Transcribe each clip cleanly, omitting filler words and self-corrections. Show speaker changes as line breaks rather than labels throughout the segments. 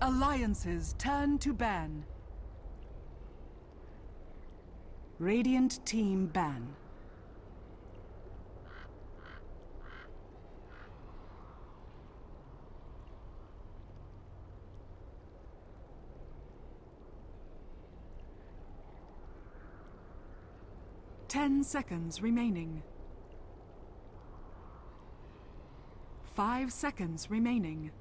Alliances turn to ban. Radiant team ban. Ten seconds remaining. 5 seconds remaining.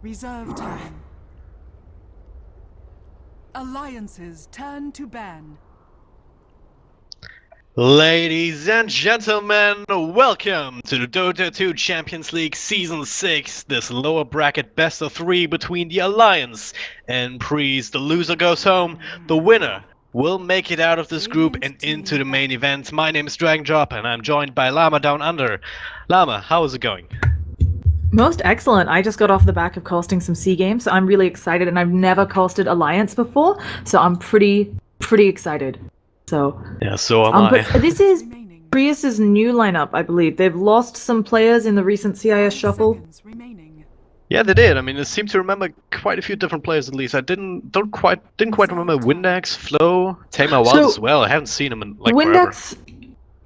Reserve time. Alliances turn to ban.
Ladies and gentlemen, welcome to the Dota 2 Champions League Season 6, this lower bracket best of 3 between the Alliance and PRIES. The loser goes home, the winner will make it out of this group and into the main event. My name is Dragon Drop and I'm joined by Llama Down Under. Llama, how is it going?
Most excellent. I just got off the back of casting some C games, so I'm really excited, and I've never casted Alliance before, so I'm pretty excited. So
yeah, so am I.
This is PRIES' new lineup, I believe. They've lost some players in the recent CIS shuffle.
Yeah, they did. I mean, I seem to remember quite a few different players at least. I didn't quite remember Windex, Flo, Tamer Wild as well. I haven't seen him in like
Windex,
forever.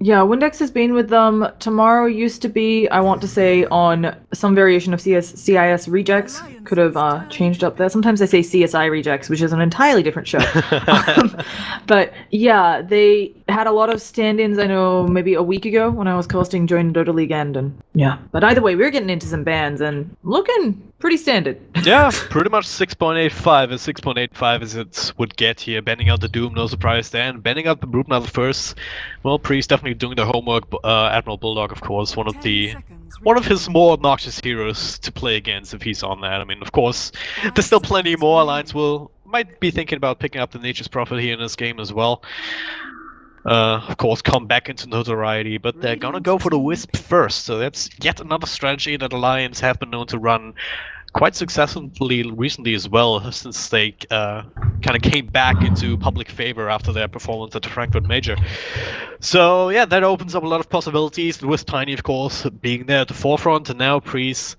Yeah, Windex has been with them. Tomorrow used to be, I want to say, on some variation of CIS rejects. Could have changed up there. Sometimes I say CSI rejects, which is an entirely different show. But yeah, they had a lot of stand-ins, I know, maybe a week ago when I was casting Join Dota League End, and yeah. But either way, we're getting into some bans and looking pretty standard.
Yeah, pretty much 6.85 as 6.85 as it would get here. Banning out the Doom, no surprise there. And banning out the Brute Mother first. Well, Priest definitely doing the homework. Admiral Bulldog, of course, one of his more obnoxious heroes to play against if he's on that. I mean, of course, there's still plenty more. Alliance might be thinking about picking up the Nature's Prophet here in this game as well. Of course, come back into notoriety, but they're gonna go for the Wisp first, so that's yet another strategy that Alliance have been known to run quite successfully recently as well, since they kind of came back into public favor after their performance at the Frankfurt Major. So yeah, that opens up a lot of possibilities, with Tiny, of course, being there at the forefront, and now PRIES,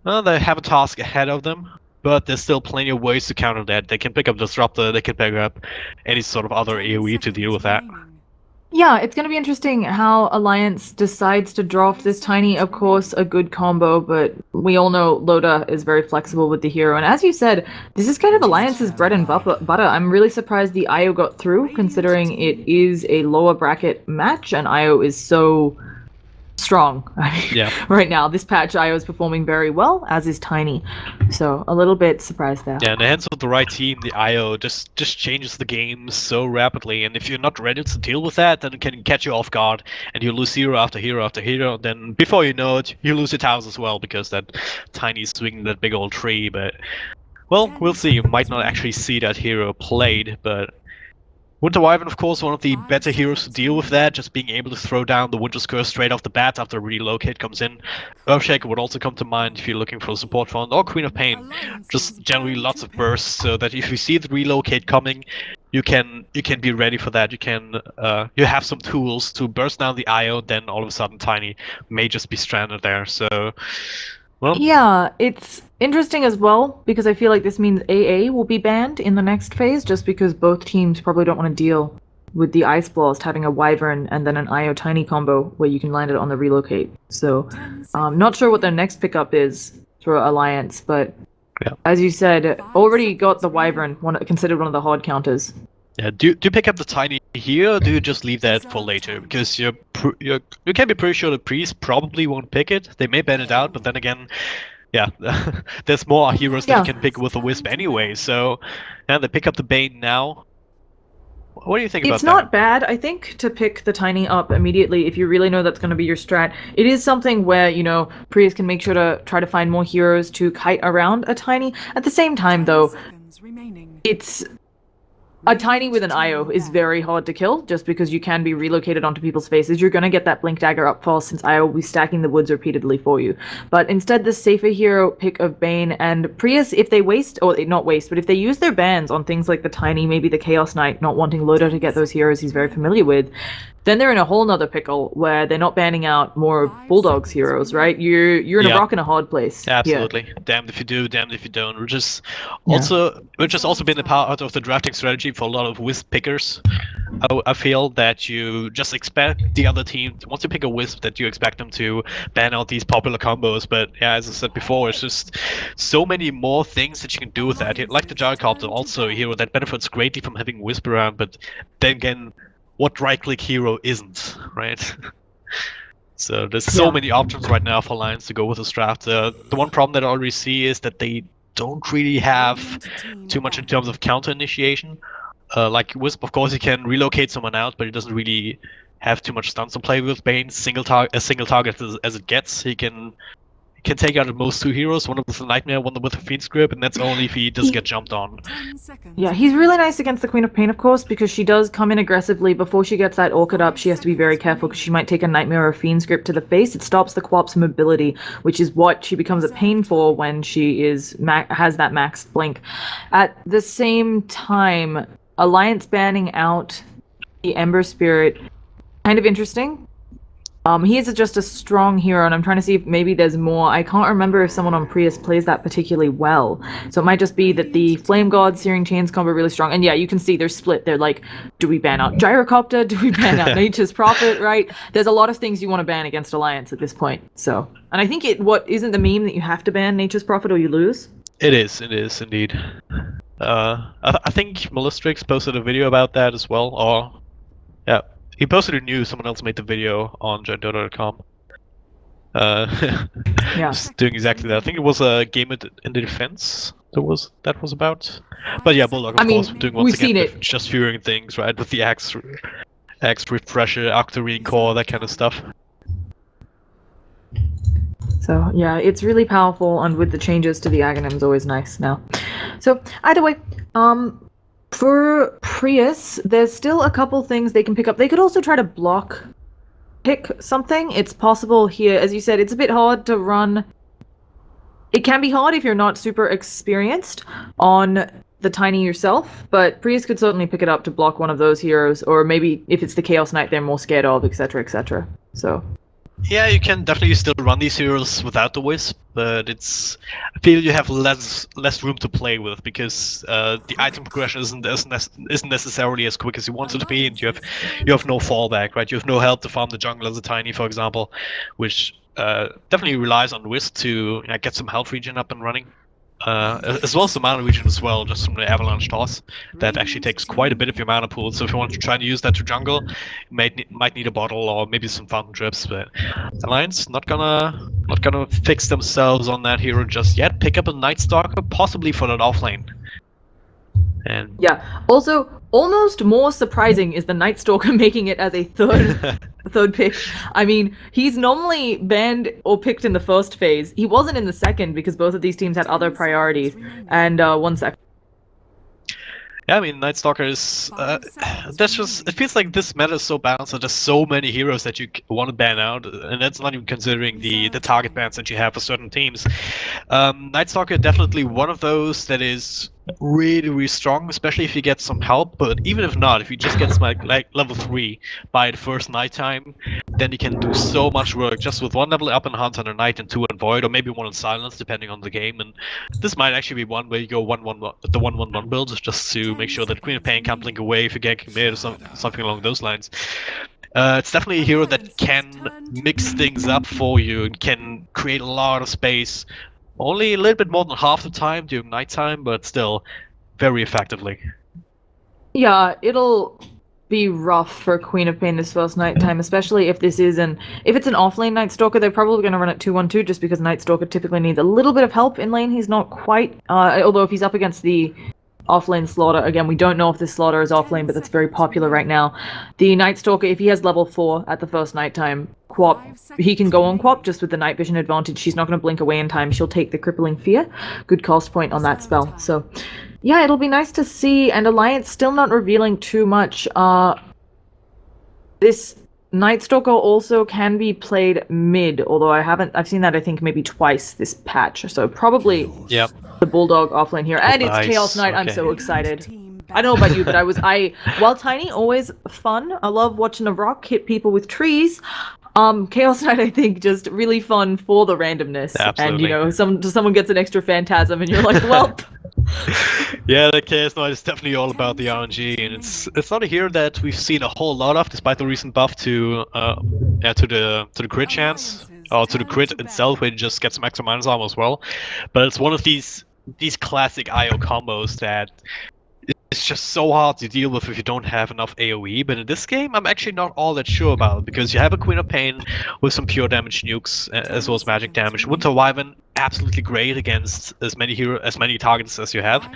they have a task ahead of them. But there's still plenty of ways to counter that. They can pick up Disruptor, they can pick up any sort of other AoE to deal with that.
Yeah, it's going to be interesting how Alliance decides to draft this Tiny. Of course, a good combo, but we all know Loda is very flexible with the hero. And as you said, this is kind of Alliance's bread and butter. I'm really surprised the IO got through, considering it is a lower bracket match, and IO is so strong.
Yeah.
Right now, this patch IO is performing very well, as is Tiny. So a little bit surprised there.
Yeah, in the hands of the right team, the IO just changes the game so rapidly, and if you're not ready to deal with that, then it can catch you off guard, and you lose hero after hero after hero, then before you know it, you lose your towers as well, because that Tiny's swinging that big old tree, but well, we'll see. You might not actually see that hero played, but Winter Wyvern, of course, one of the better heroes to deal with that, just being able to throw down the Winter's Curse straight off the bat after a relocate comes in. Earthshaker would also come to mind if you're looking for a support fund, or Queen of Pain. Just generally lots of bursts, so that if you see the relocate coming, you can be ready for that. You have some tools to burst down the IO, then all of a sudden Tiny may just be stranded there, so well.
Yeah, it's interesting as well, because I feel like this means AA will be banned in the next phase, just because both teams probably don't want to deal with the Ice Blast having a Wyvern and then an IO Tiny combo where you can land it on the relocate. So, not sure what their next pickup is for Alliance, but yeah, as you said, already got the Wyvern, considered one of the hard counters.
Yeah, do you pick up the Tiny here, or do you just leave that for later? Because you can be pretty sure the Priest probably won't pick it. They may ban it out, but then again, yeah, there's more heroes that you can pick with a Wisp anyway. So, yeah, they pick up the Bane now. What do you think about that?
It's not bad, I think, to pick the Tiny up immediately if you really know that's going to be your strat. It is something where, you know, PRIES can make sure to try to find more heroes to kite around a Tiny. At the same time, though, it's a Tiny with an IO is very hard to kill, just because you can be relocated onto people's faces. You're going to get that Blink Dagger up fast, since IO will be stacking the woods repeatedly for you. But instead, the safer hero pick of Bane and PRIES, if they waste, or not waste, but if they use their bans on things like the Tiny, maybe the Chaos Knight, not wanting Loda to get those heroes he's very familiar with, then they're in a whole nother pickle where they're not banning out more Bulldogs heroes, right? You're in a rock and a hard place.
Absolutely.
Yeah.
Damned if you do, damned if you don't. Which is also been a part of the drafting strategy for a lot of Wisp pickers. I feel that you just expect the other team, once you pick a Wisp, that you expect them to ban out these popular combos. But yeah, as I said before, it's just so many more things that you can do with that. Like the Gyrocopter, also a hero that benefits greatly from having Wisp around, but then again, what right-click hero isn't, right? So there's so many options right now for Lions to go with this draft. The one problem that I already see is that they don't really have too much in terms of counter initiation. Like Wisp, of course, he can relocate someone out, but he doesn't really have too much stunts to play with. Bane, as single target as it gets, he can take out at most 2 heroes, one with a Nightmare, one with a Fiend's Grip, and that's only if he does get jumped on.
Yeah, he's really nice against the Queen of Pain, of course, because she does come in aggressively. Before she gets that Orchid up, she has to be very careful because she might take a Nightmare or a Fiend's Grip to the face. It stops the Quap's mobility, which is what she becomes a pain for when she has that maxed blink. At the same time, Alliance banning out the Ember Spirit, kind of interesting. He is just a strong hero, and I'm trying to see if maybe there's more. I can't remember if someone on PRIES plays that particularly well. So it might just be that the Flame God, Searing Chains combo are really strong. And yeah, you can see they're split. They're like, do we ban out Gyrocopter? Do we ban out Nature's Prophet, right? There's a lot of things you want to ban against Alliance at this point. So, and I think what isn't the meme that you have to ban Nature's Prophet or you lose?
It is indeed. I think Malistrix posted a video about that as well, or yeah. He posted a news, someone else made the video on Dota.com. Just doing exactly that. I think it was a game in the defense that was about. But yeah, Bulldog, of course, doing once again with just fearing things, right? With the Axe Refresher, Octarine Core, that kind of stuff.
So yeah, it's really powerful, and with the changes to the Aghanim's always nice now. So either way, for PRIES, there's still a couple things they can pick up. They could also try to pick something. It's possible here. As you said, it's a bit hard to run. It can be hard if you're not super experienced on the Tiny yourself, but PRIES could certainly pick it up to block one of those heroes, or maybe if it's the Chaos Knight they're more scared of, etc., etc. So.
Yeah, you can definitely still run these heroes without the Wisp, but I feel you have less room to play with because the item progression isn't necessarily as quick as you want it to be, and you have no fallback, right? You have no help to farm the jungle as a Tiny, for example, which definitely relies on Wisp to get some health regen up and running. As well as the mana regen as well, just from the Avalanche Toss. That actually takes quite a bit of your mana pool, so if you want to try to use that to jungle, you might need a bottle or maybe some fountain drips, but Alliance not gonna fix themselves on that hero just yet. Pick up a Night Stalker, possibly for that offlane. And
yeah, also almost more surprising is the Night Stalker making it as a third pick. I mean, he's normally banned or picked in the first phase. He wasn't in the second because both of these teams had other priorities. And 1 sec.
Yeah, I mean, Night Stalker is it feels like this meta is so balanced that there's so many heroes that you want to ban out, and that's not even considering the target bans that you have for certain teams. Night Stalker definitely one of those that is really, really strong, especially if you get some help, but even if not, if you just get like level 3 by the first nighttime, then you can do so much work just with 1 level up in Hunt and a Night and 2 in Void, or maybe 1 in Silence, depending on the game. And this might actually be one where you go 1-1-1 build, just to make sure that Queen of Pain can't blink away if you're ganking mid or something along those lines. It's definitely a hero that can mix things up for you and can create a lot of space. Only a little bit more than half the time during nighttime, but still very effectively.
Yeah, it'll be rough for Queen of Pain this first nighttime, especially if it's an offlane Night Stalker. They're probably going to run it 2-1-2 just because Night Stalker typically needs a little bit of help in lane. He's not quite, although if he's up against the offlane Slaughter, again, we don't know if this Slaughter is offlane, but that's very popular right now. The Night Stalker, if he has level 4 at the first nighttime, Quap, he can go on Quap just with the night vision advantage. She's not going to blink away in time. She'll take the Crippling Fear. Good cost point on that spell. So, yeah, it'll be nice to see. And Alliance still not revealing too much. This Night Stalker also can be played mid, although I've seen that I think maybe twice this patch. So probably the Bulldog offlane here. And it's Chaos Knight. Okay. I'm so excited. I don't know about you, but while Tiny, always fun. I love watching a rock hit people with trees. Chaos Knight, I think, just really fun for the randomness.
Absolutely.
And, someone gets an extra phantasm and you're like, well.
Yeah, the Chaos Knight is definitely all about the RNG, and it's not a hero that we've seen a whole lot of, despite the recent buff to the crit chance, or to the crit itself, where you just get some extra minus armor as well. But it's one of these classic IO combos that it's just so hard to deal with if you don't have enough AoE, but in this game I'm actually not all that sure about it, because you have a Queen of Pain with some pure damage nukes as well as magic damage. Winter Wyvern, absolutely great against as many targets as you have.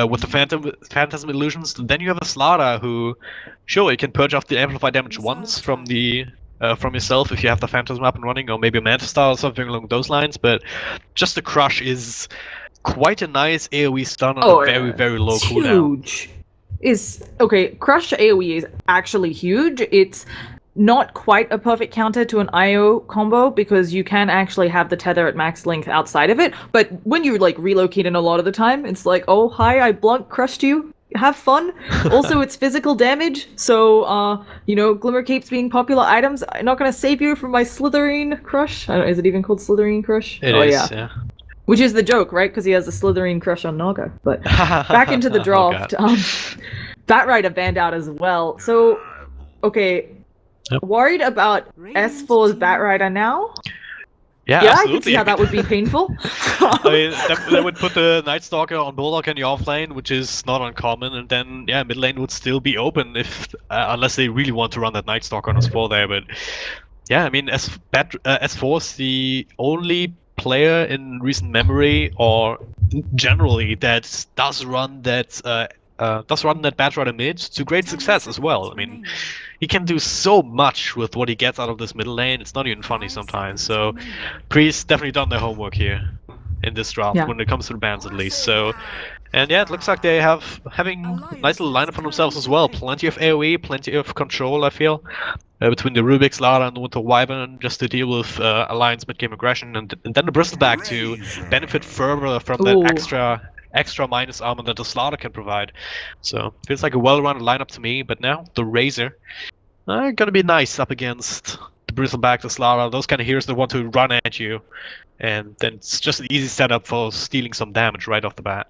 With the Phantasm Illusions, then you have a Slaughter who, sure, you can purge off the amplified damage once from yourself if you have the Phantasm up and running, or maybe a Manta Star or something along those lines, but just the Crush is quite a nice AoE stun on a very, very low cooldown.
Huge. Crush AoE is actually huge. It's not quite a perfect counter to an IO combo, because you can actually have the tether at max length outside of it, but when you relocate in a lot of the time, it's like, oh hi, I blunt crushed you. Have fun. Also, it's physical damage, so Glimmer Capes being popular items, I'm not gonna save you from my Slitherine Crush. I don't know, is it even called Slitherine Crush?
It is, yeah.
Which is the joke, right? Because he has a Slytherin crush on Naga. But back into the draft. Batrider banned out as well. So, okay. Yep. Worried about S4's Batrider now?
Yeah,
absolutely.
I
can see how that would be painful.
I mean, that would put the Night Stalker on Bulldog in the offlane, which is not uncommon, and then, yeah, mid lane would still be open if unless they really want to run that Night Stalker on S4 there, but yeah, I mean, S4 is the only player in recent memory, or generally, that does run that Batrider mid to great success as well. I mean, he can do so much with what he gets out of this middle lane. It's not even funny sometimes. So, PRIES definitely done their homework here in this draft, when it comes to the bans at least. So, and yeah, it looks like they having a nice little lineup for themselves as well. Plenty of AoE, plenty of control, I feel, between the Rubik's Ladder and the Winter Wyvern, just to deal with Alliance mid-game aggression, and then the Bristleback to benefit further from that extra minus armor that the Slaughter can provide. So, feels like a well-rounded lineup to me, but now the Razor are gonna be nice up against the Bristleback, the Slaughter, those kind of heroes that want to run at you, and then it's just an easy setup for stealing some damage right off the bat.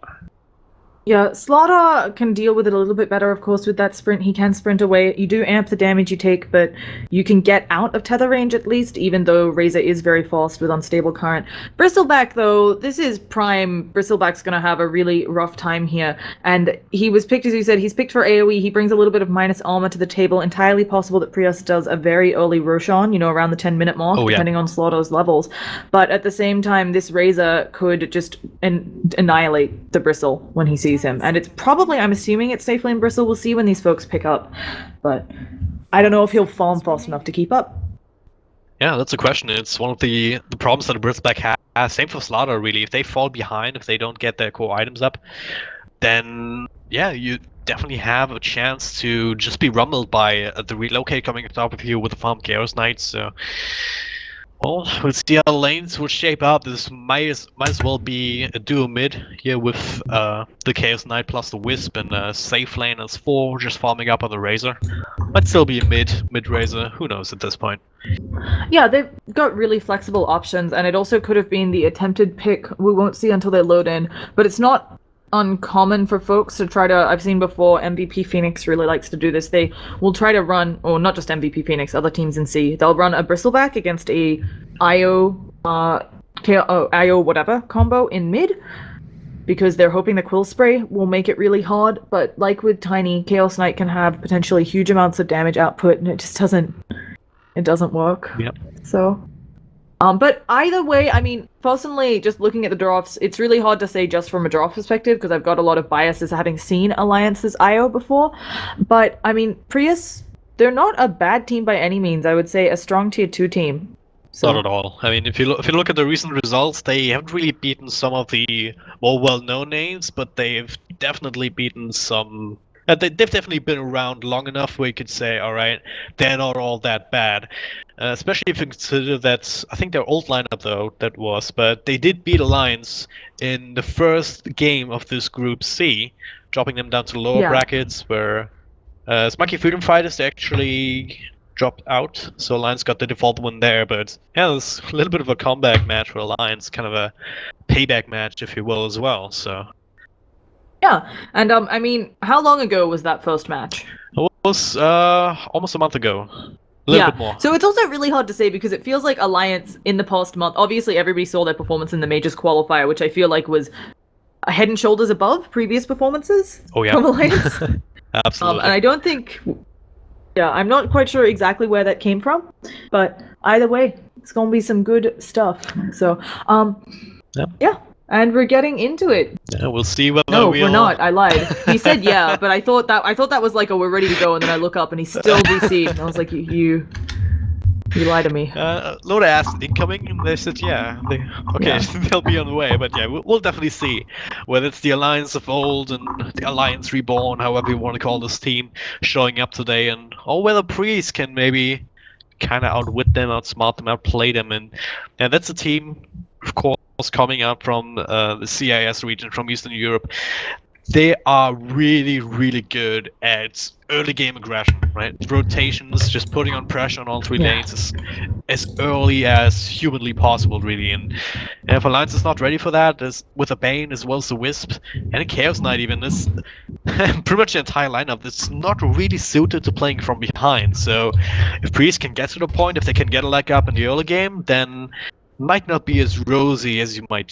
Yeah, Slaughter can deal with it a little bit better, of course, with that sprint. He can sprint away. You do amp the damage you take, but you can get out of tether range at least, even though Razor is very fast with unstable current. Bristleback, though, this is prime. Bristleback's going to have a really rough time here. And he was picked, as you said, he's picked for AoE. He brings a little bit of minus armor to the table. Entirely possible that PRIES does a very early Roshan, around the 10-minute mark, depending on Slaughter's levels. But at the same time, this Razor could just annihilate the Bristle when he sees him, and it's probably, I'm assuming it's safely in Bristle. We'll see when these folks pick up, but I don't know if he'll farm fast enough to keep up.
Yeah, that's a question. It's one of the problems that the Bristleback has. Same for Slaughter, really. If they fall behind, if they don't get their core items up, then yeah, you definitely have a chance to just be rumbled by the relocate coming on top of you with the farm Chaos Knight. So, well, we'll see how the lanes will shape up. This might as well be a duo mid here with the Chaos Knight plus the Wisp, and a safe lane as 4 just farming up on the Razor. Might still be a mid Razor, who knows at this point.
Yeah, they've got really flexible options, and it also could have been the attempted pick. We won't see until they load in, but it's not uncommon for folks to try to, I've seen before, MVP Phoenix really likes to do this. They will try to run, or not just MVP Phoenix, other teams in C, they'll run a Bristleback against a IO whatever combo in mid, because they're hoping the Quill Spray will make it really hard. But like with Tiny, Chaos Knight can have potentially huge amounts of damage output, and it just doesn't work.
Yep.
So but either way, I mean, personally, just looking at the drafts, it's really hard to say just from a draft perspective, because I've got a lot of biases having seen Alliance's IO before. But, I mean, PRIES, they're not a bad team by any means. I would say a strong tier 2 team. So.
Not at all. I mean, if you look at the recent results, they haven't really beaten some of the more well-known names, but they've definitely beaten some... they've definitely been around long enough where you could say, all right, they're not all that bad. Especially if you consider that, I think their old lineup though, that was, but they did beat Alliance in the first game of this Group C, dropping them down to lower
Yeah.
brackets where Smoky Freedom Fighters actually dropped out, so Alliance got the default one there, but yeah, it's a little bit of a comeback match for Alliance, kind of a payback match, if you will, as well, so.
Yeah, and I mean, how long ago was that first match?
It was almost a month ago. A little bit more.
So it's also really hard to say because it feels like Alliance in the past month, obviously everybody saw their performance in the Majors qualifier, which I feel like was a head and shoulders above previous performances
Oh, yeah.
from Alliance.
Absolutely.
And I don't think, I'm not quite sure exactly where that came from, but either way, it's gonna be some good stuff. So, yeah. And we're getting into it.
Yeah, we'll see whether
we're not. I lied. He said yeah, but I thought that was like, oh, we're ready to go, and then I look up and he's still VC, and I was like, you lied to me.
Loda asked incoming, and they said yeah. They'll be on the way, but yeah, we'll definitely see whether it's the Alliance of old and the Alliance reborn, however you want to call this team, showing up today, or whether PRIES can maybe kind of outwit them, outsmart them, outplay them, and that's a team, of course, coming up from the CIS region, from Eastern Europe. They are really, really good at early game aggression, right? Rotations, just putting on pressure on all three lanes as early as humanly possible, really. And if Alliance is not ready for that, with a Bane as well as the Wisp, and a Chaos Knight even, is pretty much the entire lineup that's not really suited to playing from behind. So if PRIES can get to the point, if they can get a leg up in the early game, then might not be as rosy as you might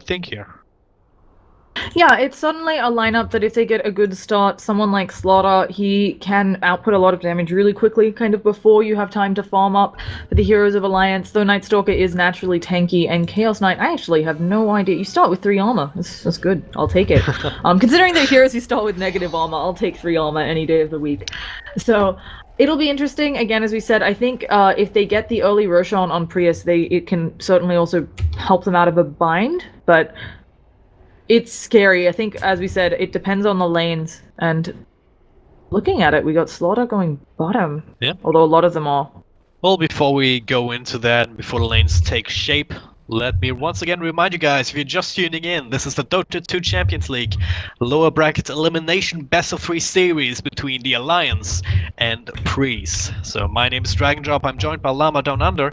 think here.
Yeah, it's suddenly a lineup that if they get a good start, someone like Slaughter, he can output a lot of damage really quickly, kind of before you have time to farm up for the Heroes of Alliance, though Night Stalker is naturally tanky, and Chaos Knight, I actually have no idea. You start with 3 armor. That's good. I'll take it. Considering the heroes who start with negative armor, I'll take 3 armor any day of the week. So it'll be interesting. Again, as we said, I think if they get the early Roshan on PRIES, it can certainly also help them out of a bind, but it's scary. I think, as we said, it depends on the lanes, and looking at it, we got Slaughter going bottom.
Yeah.
Although a lot of them are.
Well, before we go into that, before the lanes take shape, let me once again remind you guys, if you're just tuning in, this is the Dota 2 Champions League lower bracket elimination best of 3 series between the Alliance and PRIES. So my name is Dragondrop, I'm joined by Llama Down Under,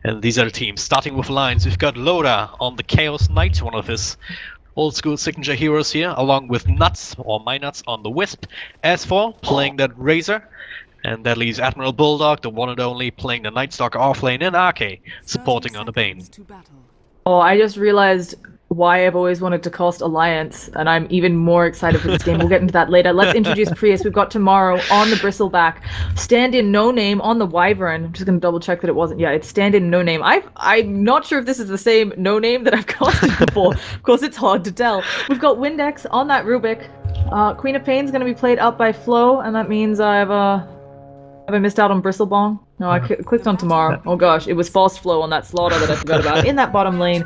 and these are the teams. Starting with Alliance, we've got Loda on the Chaos Knight, one of his old school signature heroes here, along with Nuts, or My Nuts, on the Wisp. S4 playing that Razor, and that leaves Admiral Bulldog, the one and only, playing the Night Stalker offlane, and Arke supporting on the Bane.
Oh, I just realized why I've always wanted to cast Alliance, and I'm even more excited for this game. We'll get into that later. Let's introduce PRIES. We've got tomorrow on the Bristleback. Stand-in No Name on the Wyvern. I'm just going to double check that it wasn't. Yeah, it's stand-in No Name. I'm not sure if this is the same No Name that I've casted before. Of course, it's hard to tell. We've got Windex on that Rubik. Queen of Pain's going to be played up by Flo, and that means have I missed out on Bristlebong? No, I clicked on tomorrow. Oh gosh, it was Fast Flow on that Slaughter that I forgot about in that bottom lane.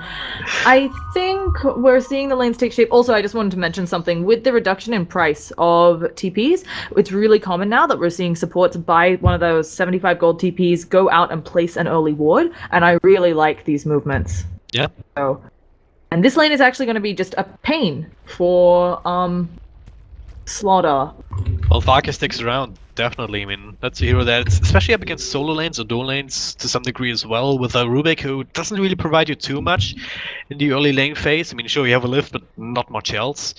I think we're seeing the lanes take shape. Also, I just wanted to mention something. With the reduction in price of TPs, it's really common now that we're seeing support to buy one of those 75 gold TPs, go out and place an early ward, and I really like these movements.
Yeah.
So, and this lane is actually going to be just a pain for Slaughter.
Well, Varka sticks around, definitely. I mean, that's a hero that, especially up against solo lanes or dual lanes to some degree as well, with a Rubik who doesn't really provide you too much in the early lane phase. I mean, sure, you have a lift, but not much else.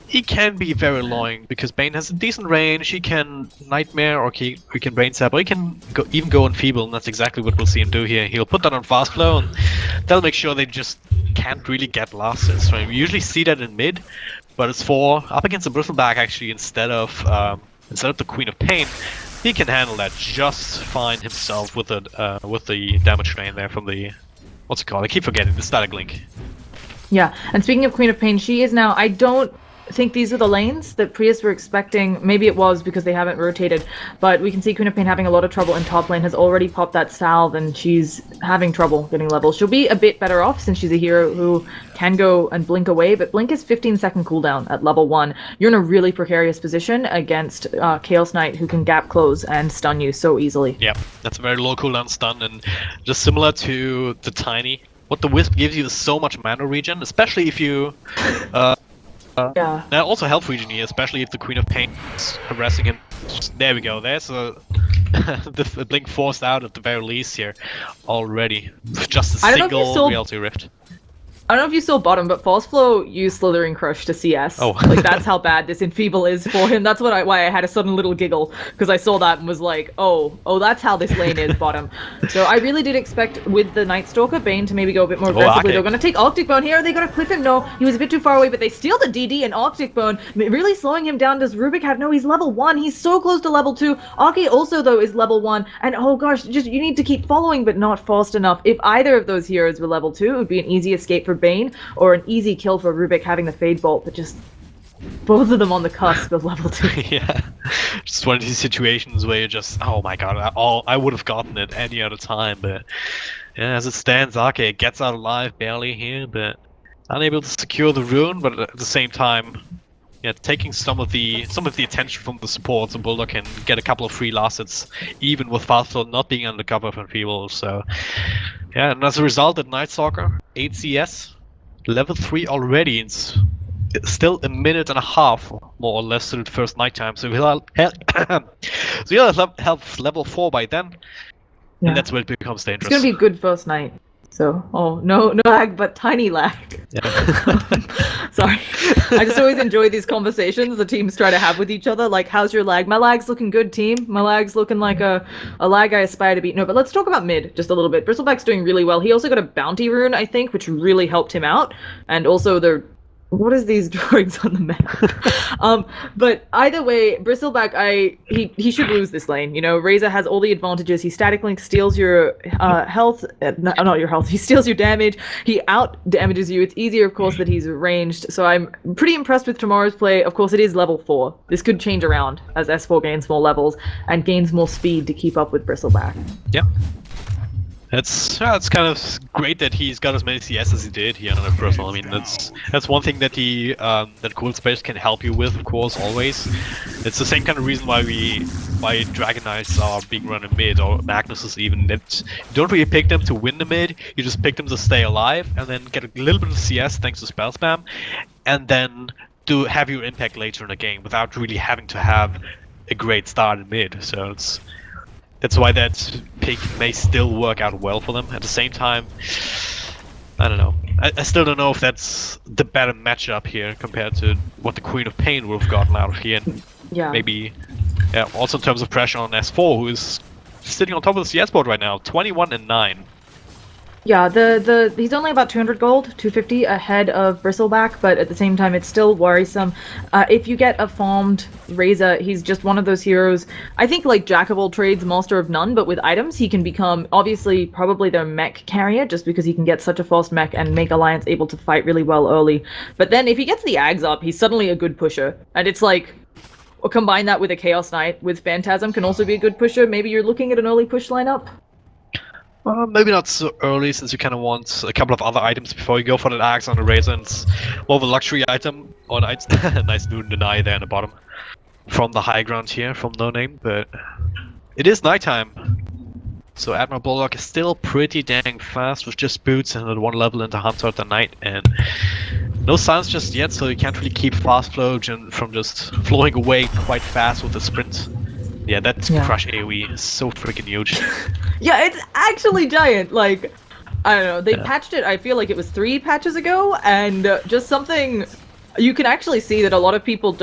He can be very annoying because Bane has a decent range. He can Nightmare, or he can Brain Sap, or he can even go on Feeble, and that's exactly what we'll see him do here. He'll put that on Fast Flow, and that'll make sure they just can't really get losses. Right? We usually see that in mid, but it's up against the Bristleback actually instead of the Queen of Pain. He can handle that just fine himself with the damage drain there from the, what's it called? I keep forgetting, the Static Link.
Yeah, and speaking of Queen of Pain, she is now, I don't think these are the lanes that PRIES were expecting. Maybe it was because they haven't rotated, but we can see Queen of Pain having a lot of trouble in top lane, has already popped that salve, and she's having trouble getting levels. She'll be a bit better off since she's a hero who can go and blink away, but blink is 15-second cooldown at level 1. You're in a really precarious position against Chaos Knight, who can gap close and stun you so easily.
Yeah, that's a very low cooldown stun, and just similar to the Tiny, what the Wisp gives you is so much mana regen, especially if you
Yeah.
Now also health regen here, especially if the Queen of Pain is harassing him. There we go. There's a the blink forced out at the very least here already. Just a
I don't know if you
single
saw-
reality rift.
I don't know if you saw bottom, but False Flow used Slithering Crush to CS.
Oh.
Like, that's how bad this Enfeeble is for him. That's why I had a sudden little giggle, because I saw that and was like, oh, that's how this lane is, bottom. So I really did expect, with the Night Stalker, Bane to maybe go a bit more aggressively.
okay.
They're going to take Arctic Bone here. Are they going to clip him? No, he was a bit too far away, but they steal the DD and Arctic Bone, really slowing him down. Does Rubik have? No, he's level 1. He's so close to level 2. Aki also, though, is level 1. And oh gosh, just you need to keep following, but not fast enough. If either of those heroes were level 2, it would be an easy escape for Bane, or an easy kill for Rubik having the Fade Bolt, but just both of them on the cusp of level 2.
Yeah, just one of these situations where you just, oh my god, I would have gotten it any other time, but yeah, as it stands, Arcade gets out alive barely here, but unable to secure the rune, but at the same time, yeah, taking some of the attention from the supports, and Bulldog can get a couple of free last hits, even with Fastflow not being under cover of Enfeeble, so yeah, and as a result, at Night Stalker, 8 CS, level 3 already. It's still a minute and a half, more or less, to the first night time. So he'll have level 4 by then,
Yeah.
and that's where it becomes dangerous.
It's gonna be a good first night. So, oh, no lag, but tiny lag.
Yeah.
Sorry. I just always enjoy these conversations the teams try to have with each other. Like, how's your lag? My lag's looking good, team. My lag's looking like a lag I aspire to beat. No, but let's talk about mid just a little bit. Bristleback's doing really well. He also got a bounty rune, I think, which really helped him out. And also the... What is these drawings on the map? But either way, Bristleback, he should lose this lane. You know, Razor has all the advantages. He static link steals your health, not your health. He steals your damage. He out damages you. It's easier, of course, that he's ranged. So I'm pretty impressed with tomorrow's play. Of course, it is level 4. This could change around as S4 gains more levels and gains more speed to keep up with Bristleback.
Yep. It's kind of great that he's got as many CS as he did here on a personal. I mean, that's one thing that that Groupstage can help you with, of course, always. It's the same kind of reason why Dragon Knights are being run in mid, or Magnuses even. That you don't really pick them to win the mid. You just pick them to stay alive and then get a little bit of CS thanks to spell spam, and then to have your impact later in the game without really having to have a great start in mid. So that's why that pick may still work out well for them. At the same time, I don't know. I still don't know if that's the better matchup here compared to what the Queen of Pain would have gotten out of here. And
Yeah.
maybe, yeah, also in terms of pressure on S4, who is sitting on top of the CS board right now, 21-9.
Yeah, he's only about 200 gold, 250 ahead of Bristleback, but at the same time, it's still worrisome. If you get a farmed Razor, he's just one of those heroes. I think like Jack of all trades, master of none, but with items, he can become obviously probably their mech carrier, just because he can get such a fast mech and make Alliance able to fight really well early. But then if he gets the Ags up, he's suddenly a good pusher, and it's like, or combine that with a Chaos Knight with Phantasm can also be a good pusher. Maybe you're looking at an early push lineup.
Maybe not so early, since you kind of want a couple of other items before you go for that axe on the Razor. And it's more of a luxury item. Oh, nice, nice Noon Deny there in the bottom. From the high ground here, from No Name, but it is nighttime. So Admiral Bulldog is still pretty dang fast with just boots and at 1 level into Hunter at the night, and no signs just yet, so you can't really keep fast flow from just flowing away quite fast with the sprint. Yeah, that crush AoE is so freaking huge.
Yeah, it's actually giant. Like, I don't know. They patched it, I feel like it was 3 patches ago, and just something... You can actually see that a lot of people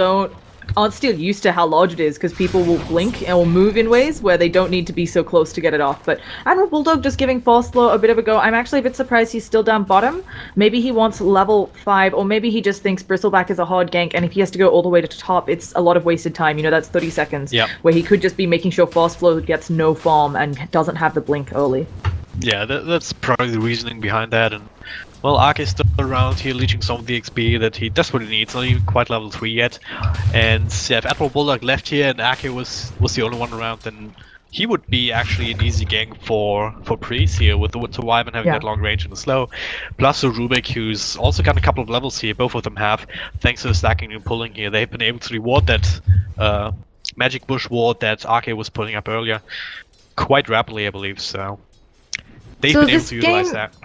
aren't still used to how large it is, because people will blink and will move in ways where they don't need to be so close to get it off. But Admiral Bulldog just giving Fast Flow a bit of a go. I'm actually a bit surprised he's still down bottom. Maybe he wants level 5, or maybe he just thinks Bristleback is a hard gank, and if he has to go all the way to top, it's a lot of wasted time. You know, that's 30 seconds, where he could just be making sure Fast Flow gets no farm and doesn't have the blink early. Yeah,
that's probably the reasoning behind that. And well, Ark is still around here, leeching some of the XP that he desperately needs, not even quite level 3 yet. And yeah, if Admiral Bulldog left here and Ark was the only one around, then he would be actually an easy gang for PRIES here, with the Survivor having that long range and the slow. Plus the Rubik, who's also got a couple of levels here, both of them have, thanks to the stacking and pulling here. They've been able to reward that Magic Bush ward that Ark was putting up earlier quite rapidly, I believe, so they've been able to utilize that.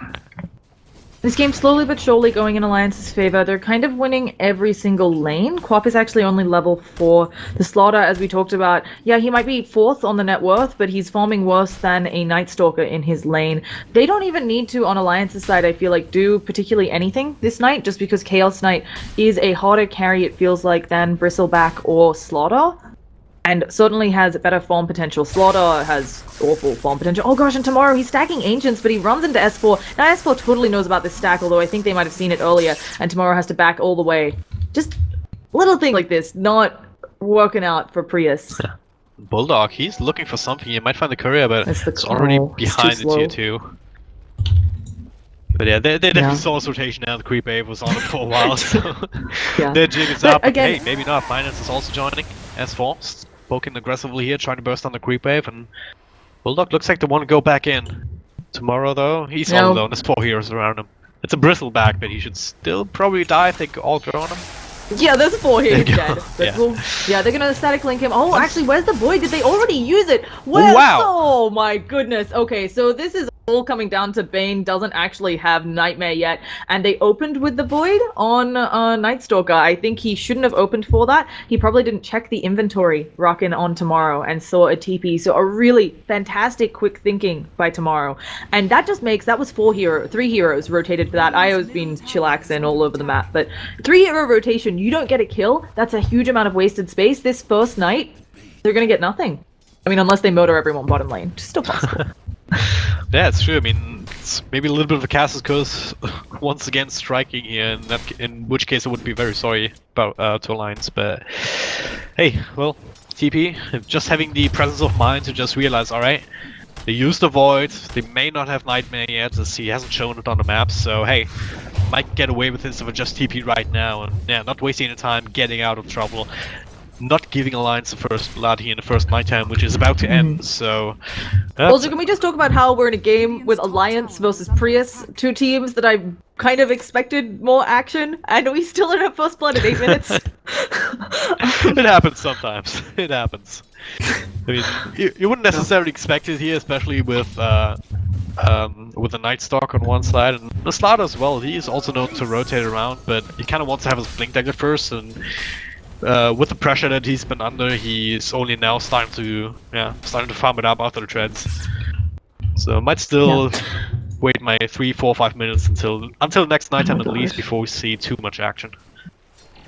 This game's slowly but surely going in Alliance's favor. They're kind of winning every single lane. Quap is actually only level 4. The Slaughter, as we talked about, yeah, he might be 4th on the net worth, but he's farming worse than a Night Stalker in his lane. They don't even need to, on Alliance's side, I feel like, do particularly anything this night, just because Chaos Knight is a harder carry, it feels like, than Bristleback or Slaughter. And certainly has better farm potential. Slaughter has awful farm potential. Oh gosh, and tomorrow he's stacking Ancients, but he runs into S4. Now S4 totally knows about this stack, although I think they might have seen it earlier, and tomorrow has to back all the way. Just little things like this, not working out for Prius.
Bulldog, he's looking for something. He might find the courier, but
That's the
it's already
call. It's
behind
too
the tier
slow.
2. But yeah, they definitely saw this rotation now. The creep wave was on it for a while, so
Yeah.
their jig is
But
up.
again-
Hey, maybe not. Finance is also joining S4. Poking aggressively here, trying to burst on the creep wave, and Bulldog looks like they want to go back in. Tomorrow, though, he's all alone. There's 4 heroes around him. It's a Bristleback, but he should still probably die if they all go on him.
Yeah, there's 4 here. He's dead.
Yeah.
Cool. Yeah, they're gonna static link him. Oh, actually, where's the void? Did they already use it? Where?
Wow.
Oh my goodness. Okay, so this is all coming down to Bane doesn't actually have Nightmare yet, and they opened with the void on Night Stalker. I think he shouldn't have opened for that. He probably didn't check the inventory rocking on tomorrow and saw a TP. So a really fantastic quick thinking by tomorrow, and that just makes that was 3 heroes rotated for that. Io's been chillaxing all over the map, but 3 hero rotation. You don't get a kill. That's a huge amount of wasted space. This first night, they're gonna get nothing. I mean, unless they murder everyone bottom lane, which is still possible.
Yeah, it's true. I mean, it's maybe a little bit of a Casus curse once again striking here, in which case I would be very sorry about to Alliance. But hey, well, TP, just having the presence of mind to just realize, alright, they used the Void, they may not have Nightmare yet, as he hasn't shown it on the map, so hey, might get away with this if I just TP right now, and yeah, not wasting any time getting out of trouble. Not giving Alliance the first blood here in the first nighttime, which is about to end, so...
Also, can we just talk about how we're in a game with Alliance versus Prius, 2 teams that I kind of expected more action, and we still are at first blood in 8 minutes?
It happens sometimes. It happens. I mean, you wouldn't necessarily expect it here, especially with the Night Stalk on one side, and the Slaughter as well. He is also known to rotate around, but he kind of wants to have his blink dagger first, and with the pressure that he's been under, he's only now starting to farm it up after the treads. So might still wait my 3, 4, 5 minutes until next nighttime at least before we see too much action.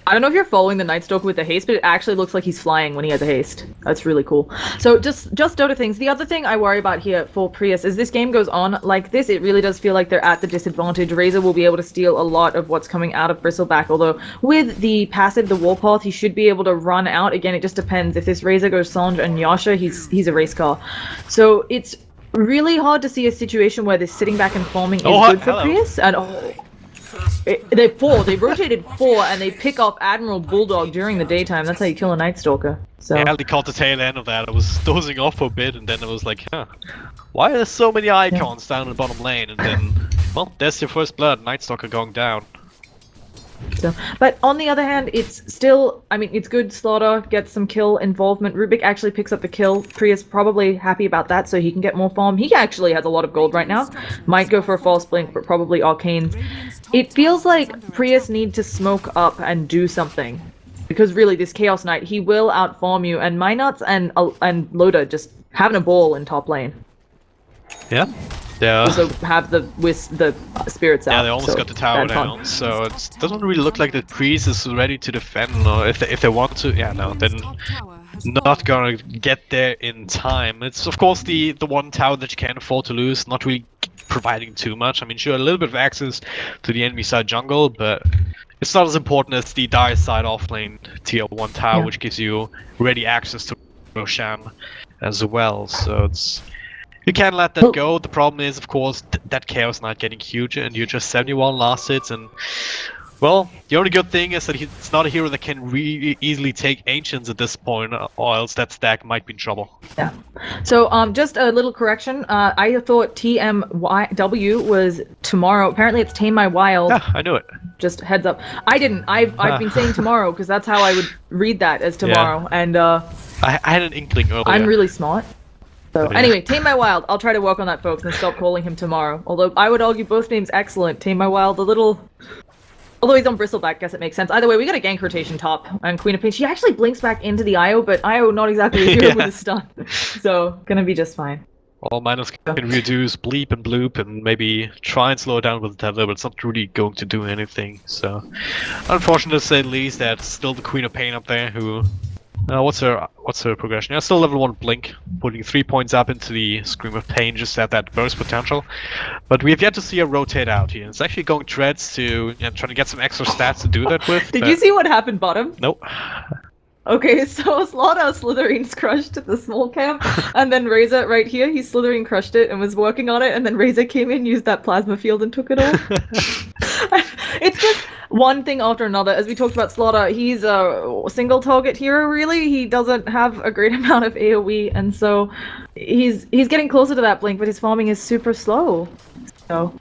I don't know if you're following the Night Stalker with the haste, but it actually looks like he's flying when he has a haste. That's really cool. So just Dota things. The other thing I worry about here for Prius is this game goes on like this, it really does feel like they're at the disadvantage. Razor will be able to steal a lot of what's coming out of Bristleback, although with the passive, the Warpath, he should be able to run out. Again, it just depends. If this Razor goes Sanj and Yasha, he's a race car. So it's really hard to see a situation where this sitting back and farming is good for Prius. And they rotated 4 and they pick off Admiral Bulldog during the daytime. That's how you kill a Night Stalker. So
yeah, they caught the tail end of that. I was dozing off for a bit, and then I was like, huh, why are there so many icons down in the bottom lane? And then, well, there's your first blood, Night Stalker going down.
So, but on the other hand, it's still, I mean, it's good. Slaughter gets some kill involvement. Rubik actually picks up the kill. Prius probably happy about that, so he can get more farm. He actually has a lot of gold right now. Might go for a false blink, but probably arcane. It feels like Prius need to smoke up and do something, because really, this Chaos Knight, he will outfarm you. And Minuts and Loda just having a ball in top lane.
Yeah. Yeah.
Also have the spirits out.
Yeah, they almost got the tower down, so it doesn't really look like the PRIES is ready to defend, or if they want to, yeah, no, then not gonna get there in time. It's of course the one tower that you can't afford to lose, not really providing too much. I mean, sure, a little bit of access to the enemy side jungle, but it's not as important as the dire side offlane tier 1 tower, which gives you ready access to Roshan as well, so it's... You can't let that go. The problem is, of course, that Chaos Knight getting huge, and you're just 71 last hits, and well, the only good thing is that it's not a hero that can really easily take Ancients at this point, or else that stack might be in trouble. Yeah.
So, just a little correction. I thought TMW was tomorrow. Apparently, it's Tame My Wild.
Yeah, I knew it.
Just heads up. I didn't. I've been saying tomorrow because that's how I would read that as tomorrow, and
I had an inkling earlier.
I'm really smart. So
But yeah.
anyway, Tame My Wild. I'll try to work on that, folks, and stop calling him tomorrow. Although I would argue both names excellent. Tame My Wild, a little... Although he's on Bristleback, guess it makes sense. Either way, we got a gank rotation top, and Queen of Pain. She actually blinks back into the IO, but IO not exactly a hero
Yeah.
with a stun. So, gonna be just fine.
All miners can reduce bleep and bloop and maybe try and slow it down with the tether, but it's not really going to do anything. So, unfortunate to say the least, that's still the Queen of Pain up there who... what's her progression? Yeah, still level 1 blink, putting 3 points up into the Scream of Pain just at that burst potential. But we have yet to see her rotate out here. It's actually going treads to trying to get some extra stats to do that with.
Did you see what happened bottom?
Nope.
Okay, so Slaughter Slytherin's crushed the small camp, and then Razor right here, he Slytherin crushed it and was working on it, and then Razor came in, used that plasma field and took it all. It's just one thing after another. As we talked about Slaughter, he's a single target hero really. He doesn't have a great amount of AoE, and so he's getting closer to that blink, but his farming is super slow. So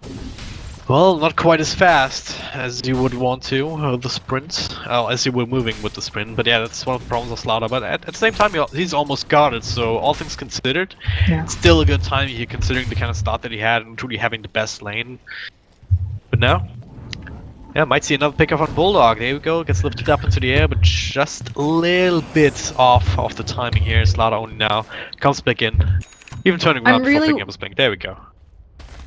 Well, not quite as fast as you would want to, the sprint. As you were moving with the sprint, but yeah, that's one of the problems of Slaughter. But at the same time, he's almost got it, so all things considered,
yeah.
it's still a good time here considering the kind of start that he had and truly having the best lane. But now, yeah, might see another pickup on Bulldog. There we go, gets lifted up into the air, but just a little bit off of the timing here. Slaughter only now comes back in, even turning around before picking up his blink. There we go.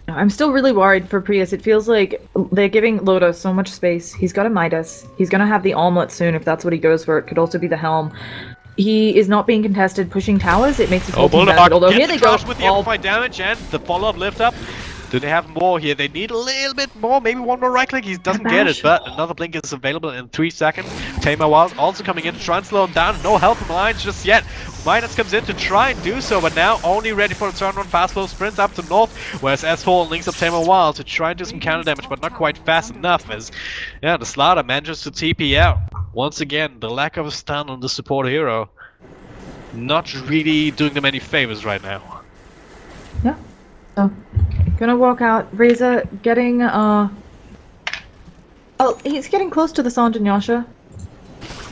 I'm still really worried for Prius. It feels like they're giving Loda so much space. He's got a Midas. He's gonna have the armlet soon if that's what he goes for. It could also be the helm. He is not being contested pushing towers. It makes his whole team benefit. Although here they go.
With the amplified damage and the follow-up lift up. Do they have more here? They need a little bit more, maybe one more right click. He doesn't get it, but another blink is available in 3 seconds. Tame My Wild also coming in to try and slow him down. No help from Alliance just yet. Midas comes in to try and do so, but now only ready for the turn on fast flow sprint up to north, whereas S4 links up Tame My Wild to try and do some counter damage, but not quite fast enough as the Slaughter manages to TP out. Once again, the lack of a stun on the support hero. Not really doing them any favors right now.
Yeah. So, gonna walk out. Razor getting, oh, he's getting close to the Sanjin Yasha.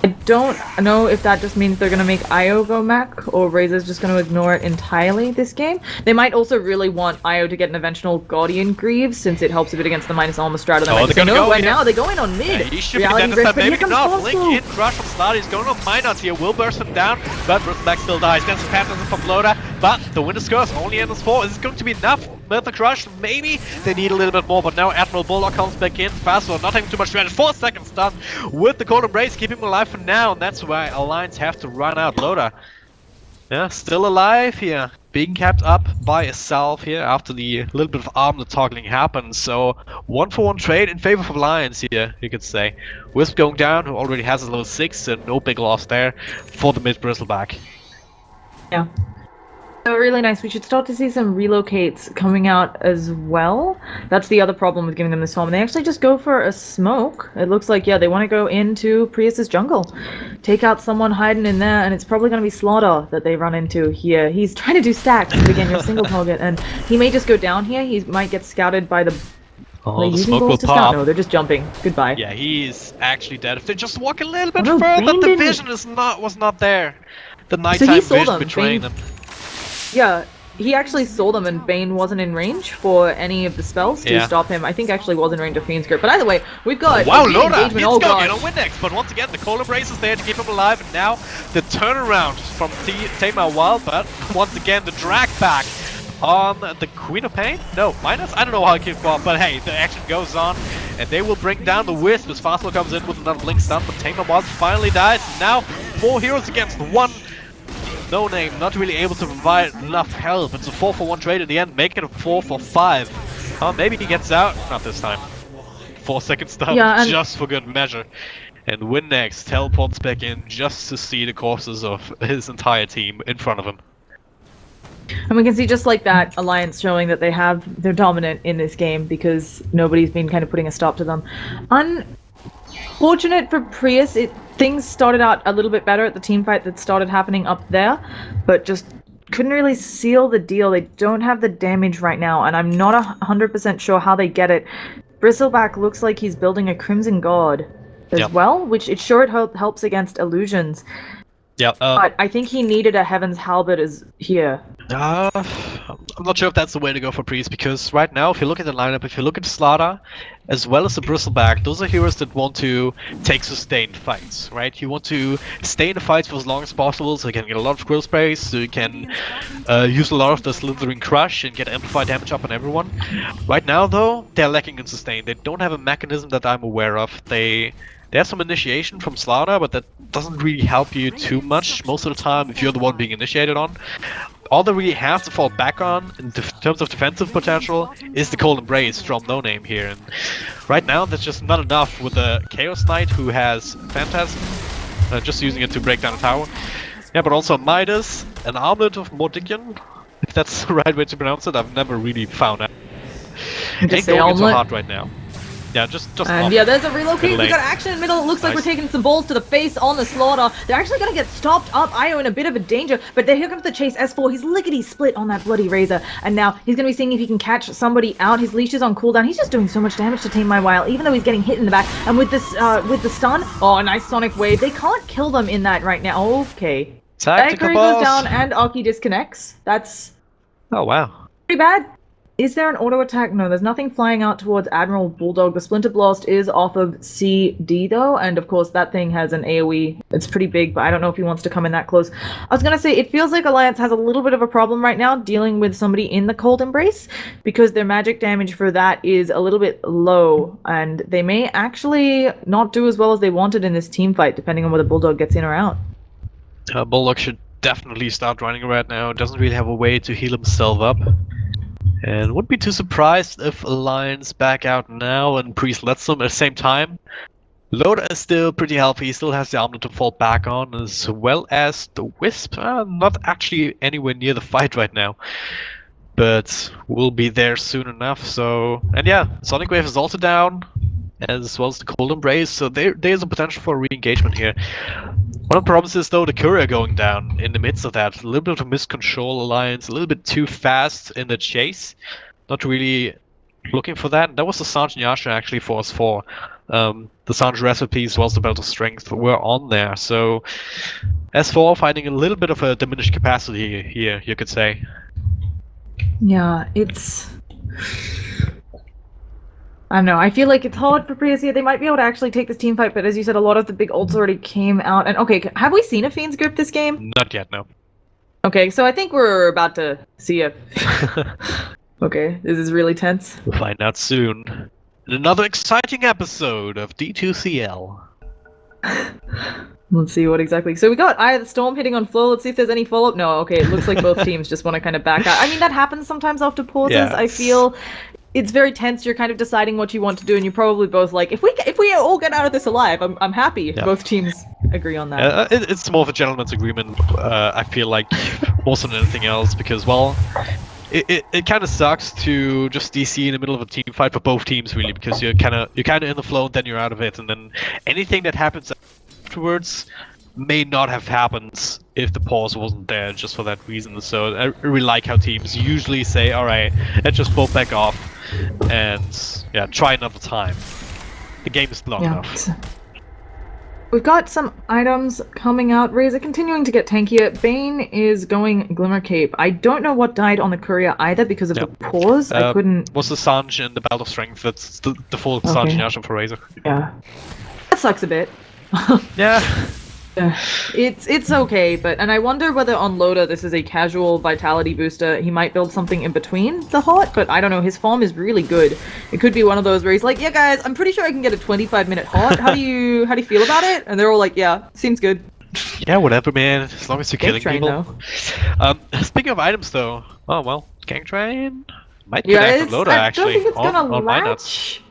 I don't know if that just means they're gonna make Io go mech, or Razor's just gonna ignore it entirely this game. They might also really want Io to get an eventual Guardian Greaves, since it helps a bit against the minus armor strat.
Oh, they're gonna go,
right now, they're going on mid.
Yeah, he should
Reality
be dead this time,
Rift,
maybe not. Blink in, crush from Slaughter, he's going on Minot here, will burst him down, but Bristleback still dies. Then some patterns from Loda, but the Winter's Curse only enters 4. Is it going to be enough? With the crush, maybe they need a little bit more, but now Admiral Bulldog comes back in fast, not having too much damage. 4 seconds done with the Cold Embrace, keeping him alive for now, and that's why Alliance have to run out. Loda, yeah, still alive here, being kept up by a salve here after the little bit of armlet toggling happened. So 1-for-1 trade in favor of Alliance here, you could say. Wisp going down, who already has his level 6, and no big loss there for the mid Bristleback.
Yeah. So really nice. We should start to see some relocates coming out as well. That's the other problem with giving them this home. They actually just go for a smoke. It looks like, yeah, they want to go into Prius's jungle. Take out someone hiding in there, and it's probably going to be Slaughter that they run into here. He's trying to do stacks, but again, you're single target, and he may just go down here. He might get scouted by the...
Oh, the smoke will pop.
No, they're just jumping. Goodbye.
Yeah, he's actually dead. If they just walk a little bit
no,
further,
Bane
the
didn't.
vision was not there. The nighttime vision betraying them.
Yeah, he actually saw them, and Bane wasn't in range for any of the spells to stop him. I think actually was in range of Fiend's Grip. But either way, we've got
Loda!
engagement.
He's going in on Windex, but once again, the Cold Embrace is there to keep him alive, and now the turnaround from Tame My Wild, but once again, the drag back on the Queen of Pain? No, Minus? I don't know how it came up, but hey, the action goes on, and they will bring down the Wisp as Fastlow comes in with another Blink stun, but Tame My Wild finally dies. Now, 4 heroes against 1. No Name, not really able to provide enough help. It's a 4-for-1 trade in the end, making it a 4-for-5. Oh, maybe he gets out. Not this time. 4 seconds down, just for good measure. And Windex teleports back in just to see the corpses of his entire team in front of him.
And we can see just like that, Alliance showing that they're dominant in this game because nobody's been kind of putting a stop to them. Unfortunate for Prius, things started out a little bit better at the team fight that started happening up there, but just couldn't really seal the deal. They don't have the damage right now, and I'm not 100% sure how they get it. Bristleback looks like he's building a Crimson God as well, which it helps against illusions.
Yep.
But I think he needed a Heaven's Halberd here.
I'm not sure if that's the way to go for Priest, because right now, if you look at the lineup, if you look at Slaughter, as well as the Bristleback, those are heroes that want to take sustained fights, right? You want to stay in the fights for as long as possible, so you can get a lot of quill sprays, so you can use a lot of the Slithering Crush and get amplified damage up on everyone. Right now, though, they're lacking in sustain. They don't have a mechanism that I'm aware of. They have some initiation from Slaughter, but that doesn't really help you too much most of the time if you're the one being initiated on. All they really have to fall back on in terms of defensive potential is the Cold Embrace from No Name here. And right now, that's just not enough with the Chaos Knight who has Phantasm, just using it to break down a tower. Yeah, but also Midas, an Armlet of Mordigion, if that's the right way to pronounce it. I've never really found out. Ain't going into hard right now. Yeah, just
and yeah, there's a relocate. We got action in the middle. It looks like we're taking some balls to the face on the Slaughter. They're actually gonna get stopped up. Io in a bit of a danger, but then here comes the chase. S4, he's lickety split on that bloody Razor, and now he's gonna be seeing if he can catch somebody out. His leash is on cooldown. He's just doing so much damage to Tame My While, even though he's getting hit in the back. And with this, with the stun, oh, a nice Sonic Wave. They can't kill them in that right now. Okay. Curry goes down and Aki disconnects. That's
wow.
Pretty bad. Is there an auto attack? No, there's nothing flying out towards Admiral Bulldog. The Splinter Blast is off of CD though, and of course that thing has an AoE. It's pretty big, but I don't know if he wants to come in that close. I was gonna say, it feels like Alliance has a little bit of a problem right now dealing with somebody in the Cold Embrace, because their magic damage for that is a little bit low, and they may actually not do as well as they wanted in this team fight, depending on whether Bulldog gets in or out.
Bulldog should definitely start running right now. Doesn't really have a way to heal himself up. And wouldn't be too surprised if Alliance back out now and Priest lets them at the same time. Loda is still pretty healthy, he still has the armlet to fall back on, as well as the Wisp. Not actually anywhere near the fight right now, but we'll be there soon enough. So, and yeah, Sonic Wave is also down, as well as the Cold Embrace, so there's a potential for re-engagement here. One of the problems is, though, the courier going down in the midst of that. A little bit of a miscontrol Alliance, a little bit too fast in the chase. Not really looking for that. That was the Sanj Nyasha actually for us for. The Sanj recipe as well as the Belt of Strength were on there. So S4 finding a little bit of a diminished capacity here, you could say.
Yeah, it's... I don't know, I feel like it's hard for PRIES here. They might be able to actually take this team fight, but as you said, a lot of the big ults already came out. And okay, have we seen a Fiend's Grip this game?
Not yet, no.
Okay, so I think we're about to see it. Okay, this is really tense.
We'll find out soon. In another exciting episode of D2CL.
Let's see what exactly. So we got Eye of the Storm hitting on Flo. Let's see if there's any follow-up. No, okay, it looks like both teams just want to kind of back out. I mean, that happens sometimes after pauses.
Yeah,
I feel it's very tense. You're kind of deciding what you want to do, and you're probably both like, if we all get out of this alive, I'm happy.
Yeah.
Both teams agree on that.
It's more of a gentleman's agreement, I feel like, more than anything else, because, well, it kind of sucks to just DC in the middle of a team fight for both teams, really, because you're kind of in the flow, and then you're out of it, and then anything that happens afterwards may not have happened if the pause wasn't there, just for that reason. So I really like how teams usually say, alright, let's just both back off and yeah, try another time. The game is long enough.
We've got some items coming out. Razor continuing to get tankier. Bane is going Glimmer Cape. I don't know what died on the courier either because of the pause. I couldn't...
Was the Sanj and the Belt of Strength. That's the full Sanj Nyasha for Razor.
Yeah. That sucks a bit.
Yeah.
It's okay, and I wonder whether on Loda this is a casual vitality booster. He might build something in between the hot, but I don't know. His farm is really good. It could be one of those where he's like, yeah guys, I'm pretty sure I can get a 25-minute hot. How do you feel about it? And they're all like, yeah, seems good.
Yeah, whatever, man. As long as you're killing people.
Though.
Speaking of items, though, oh well, Gang Train might connect with Loda actually.
I don't think it's gonna
on
latch.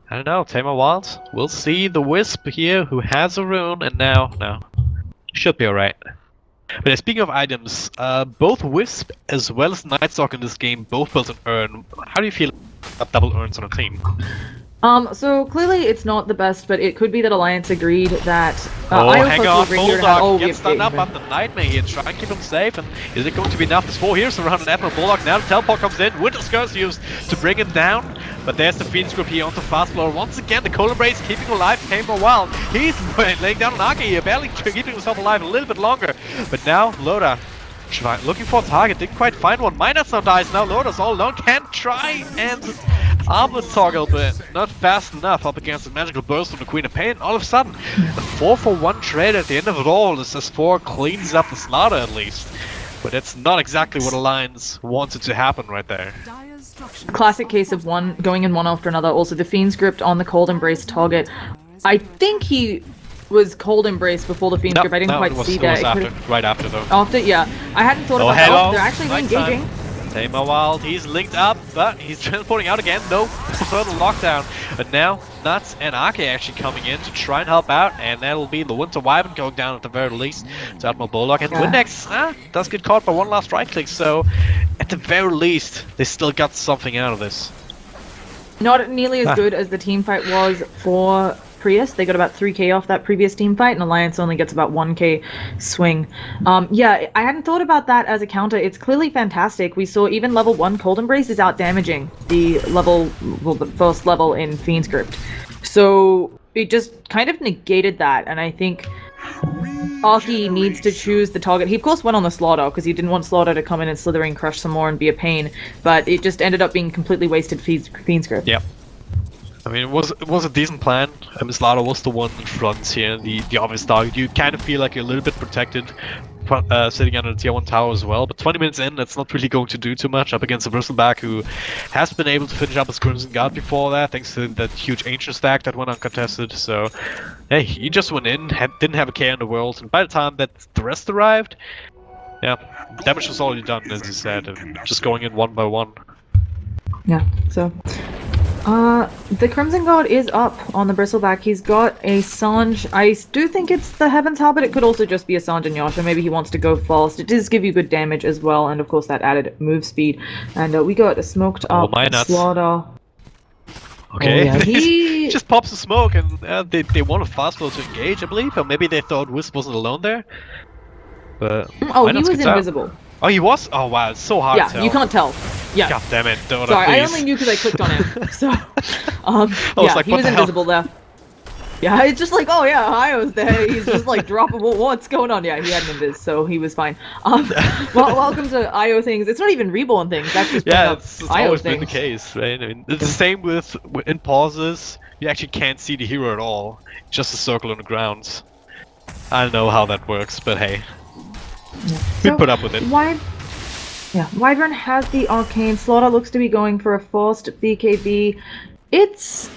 I don't know, Tamer Wild. We'll see the Wisp here, who has a rune, and now, no. Should be alright. But speaking of items, both Wisp as well as Nightstalk in this game both built an urn. How do you feel about double urns on a team?
So clearly it's not the best, but it could be that Alliance agreed that...
hang on, Bulldog gets stunned up on the Nightmare here, try and keep him safe, and is it going to be enough? There's 4 heroes around an Admiral Bulldog, now the teleport comes in, Winter's Curse used to bring him down, but there's the Phoenix Group here onto Fast Blower. Once again, the Cold Embrace keeping alive Tame for a while. He's laying down an Arca here, barely keeping himself alive a little bit longer, but now Loda Looking for a target, didn't quite find one. Minus now dies, now Lotus all alone, can't try and armor toggle, but not fast enough up against the magical burst from the Queen of Pain. All of a sudden, a 4-for-1 trade at the end of it all. This S4 cleans up the slaughter at least. But that's not exactly what Alliance wanted to happen right there.
Classic case of one going in one after another. Also, the Fiend's Grip on the Cold Embrace target. I think he was Cold Embrace before the Fiend's Grip. I didn't quite see that.
Right after though.
After, yeah. I hadn't thought about that. Oh, they're actually re-engaging.
Tamer Wild, he's linked up, but he's transporting out again. No further lockdown. But now, Nuts and Arke actually coming in to try and help out, and that'll be the Winter Wyvern going down at the very least to Admiral Bulldog. And Windex does get caught by one last right click, so at the very least, they still got something out of this. Not nearly as good as the team fight was for PRIES. They got about 3k off that previous team fight, and Alliance only gets about 1k swing. Yeah, I hadn't thought about that as a counter. It's clearly fantastic. We saw even level 1 Cold Embrace is out damaging the first level in Fiend's Grip. So it just kind of negated that, and I think Arke needs to choose the target. He of course went on the Slaughter because he didn't want Slaughter to come in and slithering crush some more and be a pain, but it just ended up being completely wasted Fiend's Grip. Yep. I mean, it was a decent plan. Slaughter was the one in front here, the obvious target. You kind of feel like you're a little bit protected sitting under the tier 1 tower as well, but 20 minutes in, that's not really going to do too much up against a Bristleback who has been able to finish up his Crimson Guard before that, thanks to that huge Ancient stack that went uncontested. So, hey, he just went in, didn't have a care in the world, and by the time that the rest arrived, yeah, damage was already done, as you said, and just going in one by one.
Yeah, so the Crimson Guard is up on the Bristleback. He's got a Sange. I do think it's the Heaven's Heart, but it could also just be a Sange and Yasha. Maybe he wants to go fast. It does give you good damage as well, and of course that added move speed. And we got a smoked up Slaughter.
Okay,
oh, yeah.
He just pops a smoke, and they want a fast flow to engage, I believe, or maybe they thought Wisp wasn't alone there. But
oh, he was invisible.
Oh, he was? Oh wow, it's so hard to tell.
Yeah, you can't tell. Yeah.
God damn it, Dota,
sorry,
please.
I only knew because I clicked on him. So,
yeah, like,
he was invisible there. Yeah, it's just like, oh yeah, Io's there. He's just like droppable. What's going on? Yeah, he had an invis, so he was fine. Well, welcome to Io things. It's not even reborn things. That's just
it's
Io
always
things.
been the case, right? I mean, it's the same with in pauses. You actually can't see the hero at all. Just a circle on the ground. I don't know how that works, but hey, we put up with it.
Wyvern has the Arcane. Slaughter looks to be going for a fast BKB. It's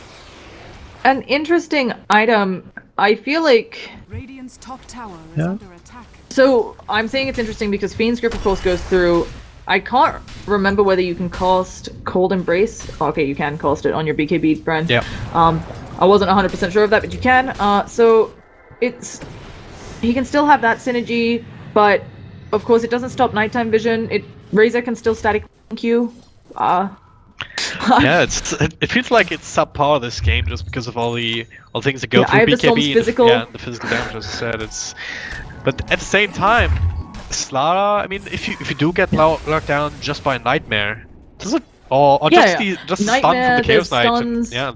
an interesting item. I feel like
Radiant's top tower is under attack.
So I'm saying it's interesting because Fiend's Grip of course goes through. I can't remember whether you can cast Cold Embrace. Okay, you can cast it on your BKB friend.
Yeah.
I wasn't 100% sure of that, but you can. So he can still have that synergy, but of course it doesn't stop nighttime vision. Razor can still static you.
Yeah, it feels like it's subpar this game just because of all the things that go through BKB. The physical damage, as I said. But at the same time, Slaughter. I mean, if you do get locked down just by a Nightmare, does it? Or just the stun from the Chaos Knight,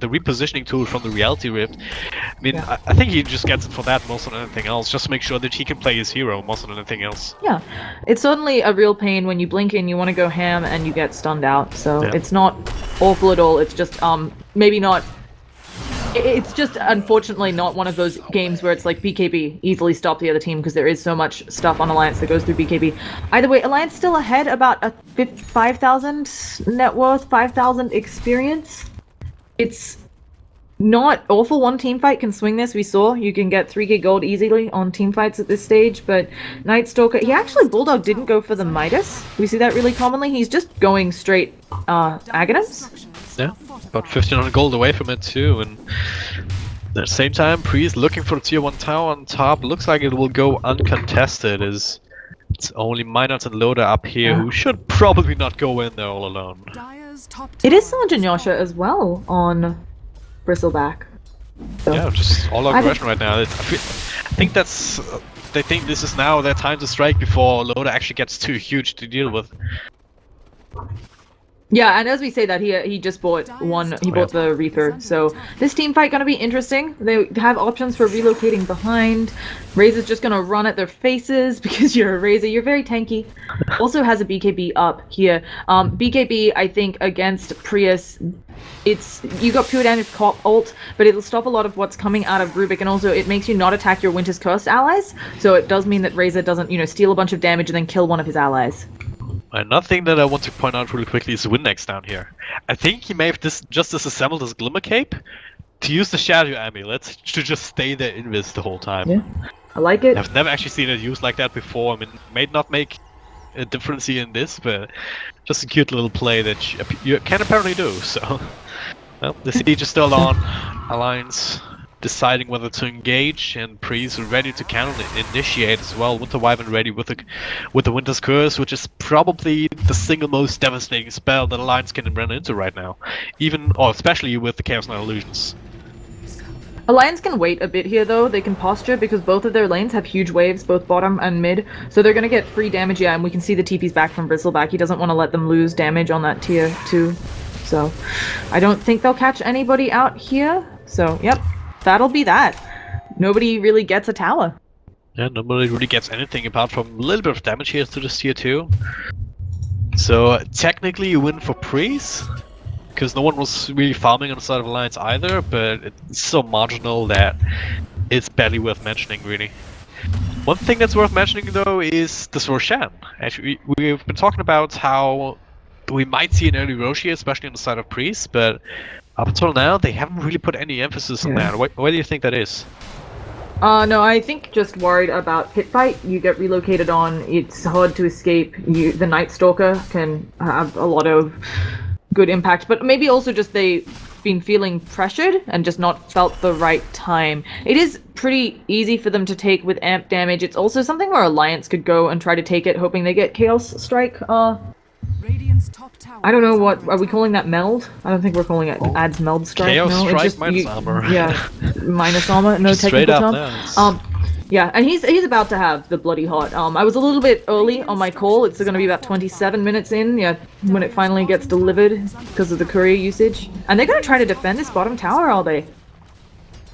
the repositioning tool from the Reality Rift. I mean, I think he just gets it for that more than anything else, just to make sure that he can play his hero more than anything else. Yeah,
it's certainly a real pain when you blink in, you want to go ham, and you get stunned out. So it's not awful at all. It's just maybe not. It's just unfortunately not one of those games where it's like BKB easily stop the other team because there is so much stuff on Alliance that goes through BKB. Either way, Alliance still ahead about a 5,000 net worth, 5,000 experience. It's not awful. One team fight can swing this. We saw you can get 3k gold easily on team fights at this stage, but Night Stalker, Bulldog didn't go for the Midas. We see that really commonly. He's just going straight Aghanims.
Yeah, about 1,500 gold away from it too, and at the same time, PRIES looking for the tier 1 tower on top. Looks like it will go uncontested, as it's only Minot and Loda up here who should probably not go in there all alone.
It is Sange and Yasha as well on Bristleback. So.
Yeah, just all aggression right now. I think that's... they think this is now their time to strike before Loda actually gets too huge to deal with.
Yeah, and as we say that, he just bought one. He bought the Reaper. So this team fight gonna be interesting. They have options for relocating behind. Razor's just gonna run at their faces because you're a Razor. You're very tanky. Also has a BKB up here. BKB, I think against Prius, you got pure damage cop ult, but it'll stop a lot of what's coming out of Rubik, and also it makes you not attack your Winter's Curse allies. So it does mean that Razor doesn't, steal a bunch of damage and then kill one of his allies.
Another thing that I want to point out really quickly is Windex down here. I think he may have just disassembled his Glimmer Cape to use the Shadow Amulet to just stay there invis the whole time.
Yeah, I like it.
I've never actually seen it used like that before. I mean, it may not make a difference here in this, but just a cute little play that you can apparently do. So, well, the siege is still on. Alliance deciding whether to engage, and PRIES ready to counter initiate as well. Winter Wyvern ready with the Winter's Curse, which is probably the single most devastating spell that Alliance can run into right now, especially with the Chaos Knight Illusions.
Alliance can wait a bit here though. They can posture because both of their lanes have huge waves, both bottom and mid, so they're gonna get free damage. Yeah, and we can see the TP's back from Bristleback. He doesn't want to let them lose damage on that tier 2, so I don't think they'll catch anybody out here. So yep, that'll be that. Nobody really gets a tower.
Yeah, nobody really gets anything apart from a little bit of damage here to this tier 2. So technically you win for PRIES, because no one was really farming on the side of Alliance either, but it's so marginal that it's barely worth mentioning, really. One thing that's worth mentioning though is this Roshan. Actually, we've been talking about how we might see an early Roche here, especially on the side of PRIES, but up until now, they haven't really put any emphasis on that. Why do you think that is?
No, I think just worried about pit fight. You get relocated on, it's hard to escape. The Night Stalker can have a lot of good impact, but maybe also just they've been feeling pressured and just not felt the right time. It is pretty easy for them to take with amp damage. It's also something where Alliance could go and try to take it, hoping they get Chaos Strike.
Top tower
I don't know what are we calling that, meld? I don't think we're calling it adds meld strike.
Chaos
no,
Strike
it's just,
minus armor.
Yeah, minus armor. No technical term. Yeah, and he's about to have the bloody hot. I was a little bit early on my call. It's going to be about 27 minutes in. Yeah, when it finally gets delivered because of the courier usage. And they're going to try to defend this bottom tower, are they?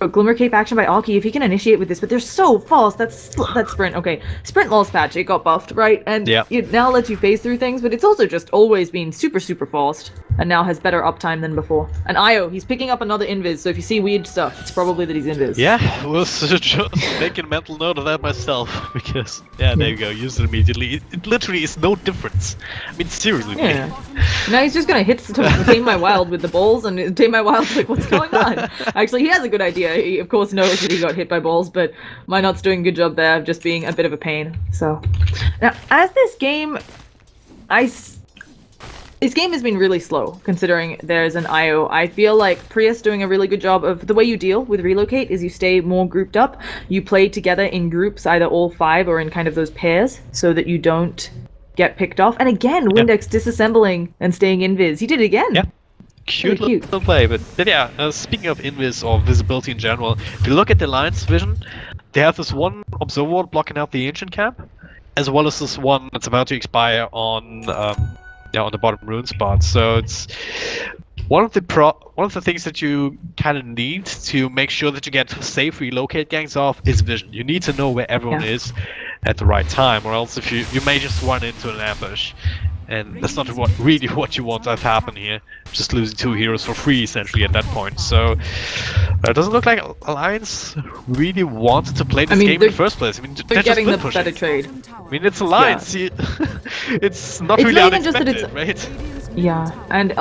Oh, Glimmer Cape action by Alki, if he can initiate with this, but they're so fast. That's sprint. Okay, sprint loss patch, it got buffed, right? And it now lets you phase through things, but it's also just always been super, super fast, and now has better uptime than before. And Io, he's picking up another invis, so if you see weird stuff, it's probably that he's invis.
Yeah, I was just making a mental note of that myself, because, there you go, use it immediately. It literally is no difference. I mean, seriously.
Yeah. Now he's just gonna hit Tame My Wild with the balls, and Tame My Wild's like, what's going on? Actually, he has a good idea. He, of course, knows that he got hit by balls, but Minot's doing a good job there of just being a bit of a pain. So, now, as this game, this game has been really slow, considering there's an IO. I feel like Prius doing a really good job of the way you deal with relocate is you stay more grouped up. You play together in groups, either all 5 or in kind of those pairs, so that you don't get picked off. And again, Windex disassembling and staying invis. He did it again.
Yeah. Cute little play, but yeah, speaking of invis or visibility in general, if you look at the Alliance vision, they have this one observer ward blocking out the ancient camp, as well as this one that's about to expire on the bottom rune spot. So it's one of the things that you kind of need to make sure that you get safe relocate gangs off is vision. You need to know where everyone is at the right time, or else if you may just run into an ambush. And that's not really what you want to have happen here. Just losing 2 heroes for free, essentially, at that point. So, it doesn't look like Alliance really wanted to play this game in the first place. I mean,
they're getting the better trade.
I mean, it's Alliance. Yeah. It's not really unexpected, right?
Yeah, and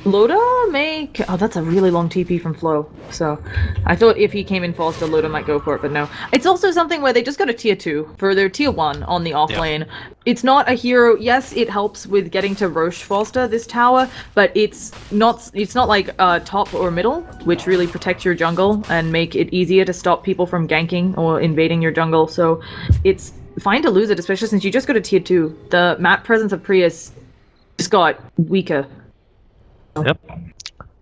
Loda may... Oh, that's a really long TP from Flo. So, I thought if he came in faster, Loda might go for it, but no. It's also something where they just got a tier 2 for their tier 1 on the off lane. It's not a hero... Yes, it helps with getting to Roche faster, this tower, but it's not like top or middle, which really protect your jungle and make it easier to stop people from ganking or invading your jungle. So, it's fine to lose it, especially since you just got a tier 2. The map presence of Prius just got weaker.
Yep.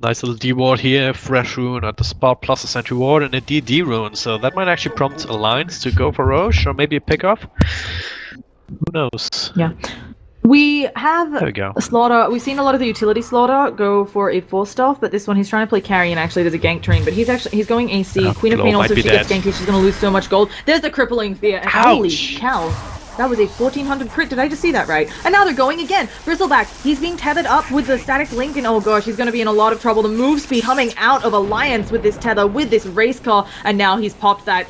Nice little D ward here, fresh rune at the spot plus a sentry ward and a DD rune, so that might actually prompt Alliance to go for Roche or maybe a pick off. Who knows?
Yeah. We have
There we go.
a Slaughter. We've seen a lot of the utility Slaughter go for a 4-staff, but this one he's trying to play carry, and actually there's a gank train, but he's going AC. Queen of
Flo
Pain also,
might
if
be
she gets
dead.
ganky, she's gonna lose so much gold. There's the crippling fear, and holy
Ouch.
cow. That was a 1400 crit, did I just see that right? And now they're going again! Bristleback, he's being tethered up with the static link, and oh gosh, he's gonna be in a lot of trouble. The move speed coming out of Alliance with this tether, with this race car, and now he's popped that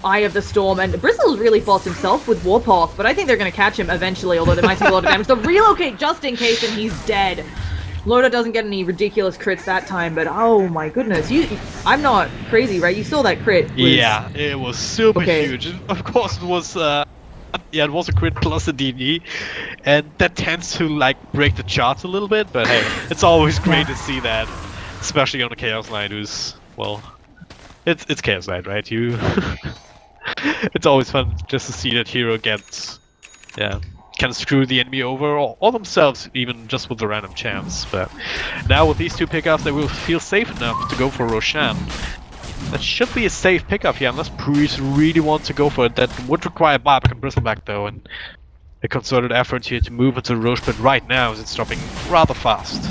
Eye of the Storm, and Bristle's really fought himself with Warpath, but I think they're gonna catch him eventually, although they might take a lot of damage. So relocate just in case, and he's dead. Loda doesn't get any ridiculous crits that time, but oh my goodness, I'm not crazy, right? You saw that crit.
Yeah, it was super
Okay.
huge. Of course, it was. Yeah, it was a crit plus a DD, and that tends to like break the charts a little bit. But hey, it's always great to see that, especially on a Chaos Knight who's well, it's Chaos Knight, right? You, it's always fun just to see that hero gets, yeah, can screw the enemy over or themselves even just with a random chance. But now with these two pickups, they will feel safe enough to go for Roshan. That should be a safe pickup here, unless PRIES really want to go for it. That would require buyback and Bristleback though, and a concerted effort here to move into Roche, but right now it's dropping rather fast.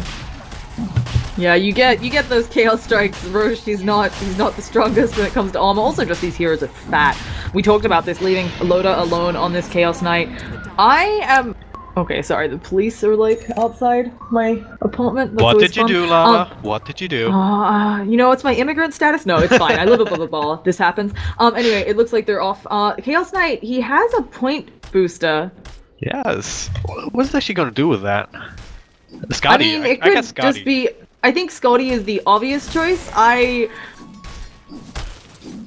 Yeah, you get those chaos strikes. Roche, he's not the strongest when it comes to armor. Also, just these heroes are fat. We talked about this, leaving Loda alone on this Chaos Knight. I am. Okay, sorry. The police are like outside my apartment. That's
What
always
did you
fun.
do, Lana? What did you do?
You know, it's my immigrant status. No, it's fine. I live above a ball. This happens. Anyway, it looks like they're off. Chaos Knight, he has a point booster.
Yes. What's actually going to do with that? Scotty.
I mean, it
I
could
guess Scotty.
just be. I think Scotty is the obvious choice.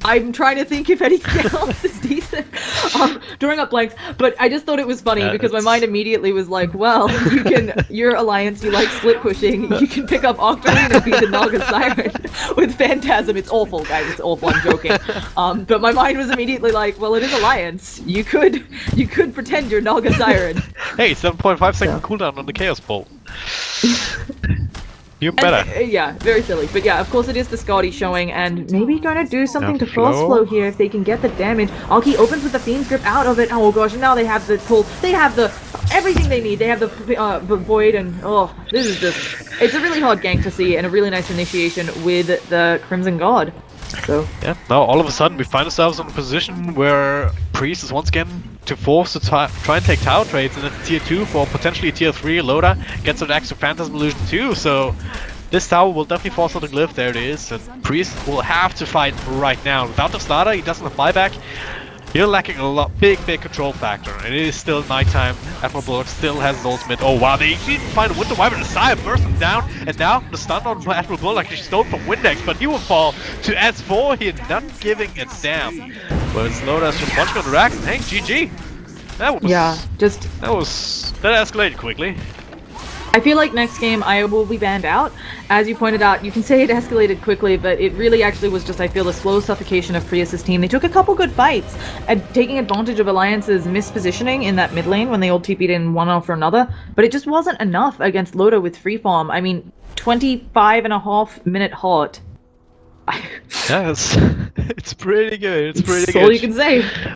I'm trying to think if anything else is decent. Drawing up blanks, but I just thought it was funny because my mind immediately was like, well, your alliance, you like split pushing, you can pick up Octarine and beat the Naga Siren with Phantasm. It's awful, guys, it's awful, I'm joking. But my mind was immediately like, well, it is alliance. You could pretend you're Naga Siren.
Hey, 7.5 second cooldown on the Chaos Bolt. You're better.
Yeah, very silly. But yeah, of course it is the Scotty showing, and maybe gonna do something to force flow here if they can get the damage. Alki opens with the Fiend's Grip out of it. Oh gosh, now they have the pull. They have the everything they need. They have the Void, and oh, this is just... It's a really hard gank to see, and a really nice initiation with the Crimson God. So
yeah, now all of a sudden we find ourselves in a position where PRIES is once again to force to try and take tower trades, and it's tier 2 for potentially tier 3. Loda gets an extra Phantasm Illusion too, so this tower will definitely force out the glyph. There it is, and PRIES will have to fight right now. Without the starter, he doesn't have buyback. You're lacking a lot, big control factor, and it is still nighttime. Admiral Bullock still has his ultimate. Oh wow, they even find a Winter Wyvern, the Sire bursts him down, and now the stun on Admiral Bullock is stolen from Windex, but he will fall to S4 here, not giving a damn. But Loda's just punching on the racks, and hey, GG. That escalated quickly.
I feel like next game I will be banned out. As you pointed out, you can say it escalated quickly, but it really actually was just, I feel, the slow suffocation of PRIES' team. They took a couple good fights, and taking advantage of Alliance's mispositioning in that mid lane when they all TP'd in one after another, but it just wasn't enough against Loda with free farm. I mean, 25.5-minute halt.
Yes, it's pretty good. It's pretty good.
That's all you can say.